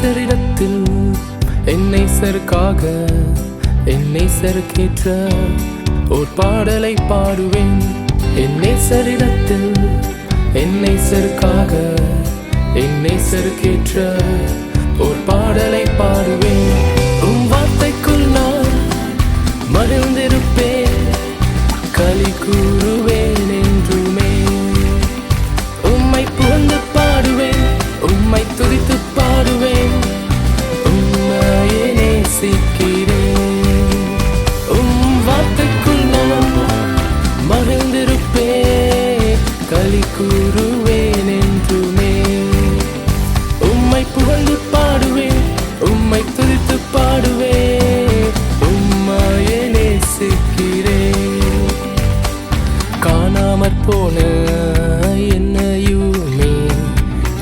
நேசரிடத்தில் என்னை சருக்காக என்னை சருக்கேற்ற ஓர் பாடலை பாடுவேன். என் நேசரிடத்தில் என்னை சருக்காக என்னை சருக்கேற்ற ஓர் பாடலை பாடுவேன். உம் வார்த்தைக்குள் நான் மகிழ்ந்திருப்பேன், களி கூறுவேன் என்றுமே. உம்மை புகழ்ந்து பாடுவேன், உம்மை துதித்து பாடுவேன், உம்மையே நேசிக்கிறேன். உம் வார்த்தைக்குள் நான் மகிழ்ந்திருப்பேன், களி கூறுவேன் என்றுமே. உம்மை புகழ்ந்து பாடுவேன், உம்மை துதித்து பாடுவேன், உம்மையே நேசிக்கிறேன். காணாமற் போன என்னையுமே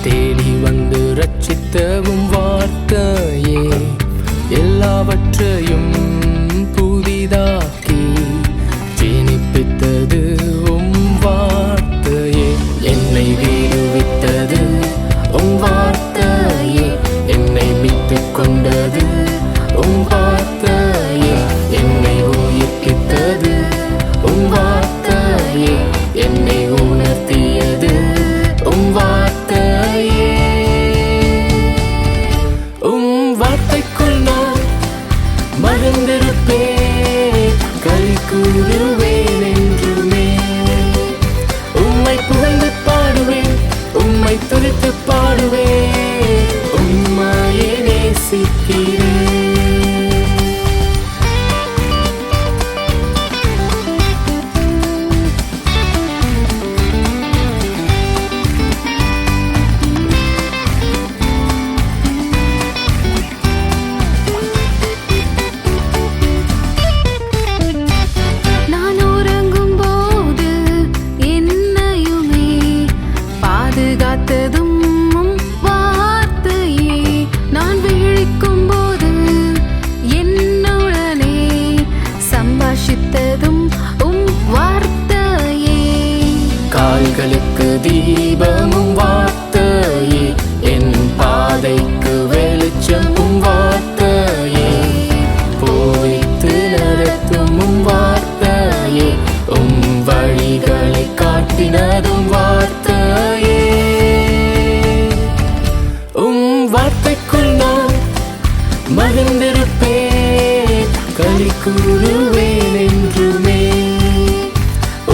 தேடி வந்து ரட்சித்தவும் வார்த்தையே, எல்லாவற்றையும் புதிதாக்கி ஜீனிப்பித்தது உம் வார்த்தையே. என்னை விடுவித்தது உம் வார்த்தையே, என்னை மீட்டுக் கொண்டது உம் வார்த்தையே, என்னை உயிர்ப்பித்தது உம் வார்த்தையே, என்னை உணர்த்தியது உம் வார்த்தையே. உம் வார்த்தைக்குள் நான் மகிழ்ந்திருப்பேன், களி கூறுவேன் என்றுமே. உம்மை புகழ்ந்து பாடுவேன், உம்மை துதித்து பாடுவேன், உம்மையே நேசிக்கிறேன். கால்களுக்கு தீபமும் வார்த்தையே, என் பாதைக்கு வெளிச்சமும் வார்த்தையே, போதித்து நடத்தும் வார்த்தையே, உம் வழிகளை காட்டினதும் வார்த்தையே. உம் வார்த்தைக்குள் நான் மகிழ்ந்திருப்பேன், களி கூறுவேன் என்றுமே.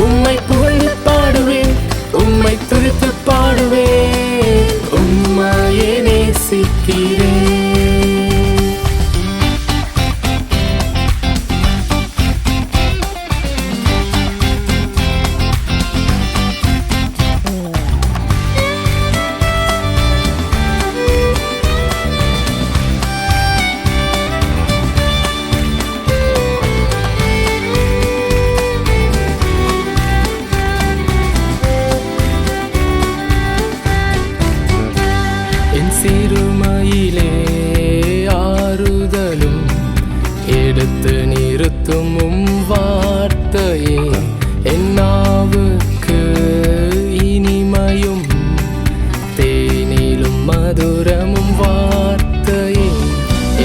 உம்மை புகழ்ந்து பாடுவேன், உம்மை துதித்து பாடுவேன், உம்மையே நேசிக்கிறேன். சிறுமையிலே ஆறுதலும் எடுத்து நிறுத்தும் உம் வார்த்தையே, என் நாவுக்கு இனிமையும் தேனிலும் மதுரமும் வார்த்தையே,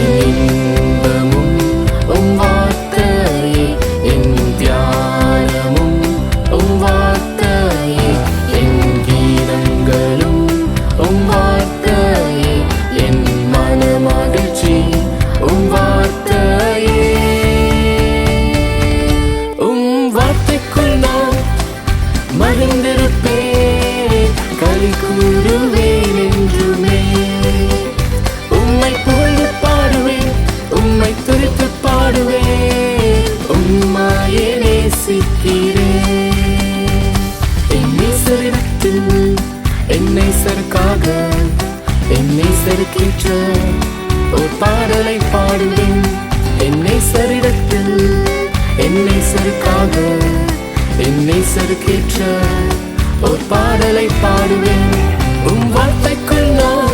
என் இன்பமும் உம் வார்த்தையே, என் தியானமும் உம் வார்த்தையே, என் கீதங்களும் உம் வார்த்தையே, என் மனமகிழ்ச்சி உம் வார்த்தையே. உம் வார்த்தைக்குள் நான் மகிழ்ந்திருப்பேன், களி கூறுவேன் என்றுமே. உம்மை புகழ்ந்து பாடுவேன், உம்மை துதித்து பாடுவேன், உம்மையே நேசிக்கிறேன். என் நேசரிடத்தில் என்னை சருக்காக என்னை சருக்கேற்ற ஓர் பாடலை பாடுவேன். என் நேசரிடத்தில் என்னை சருக்காக என்னை சருக்கேற்ற ஓர் பாடலை பாடுவேன். உம் வார்த்தைக்குள் நான்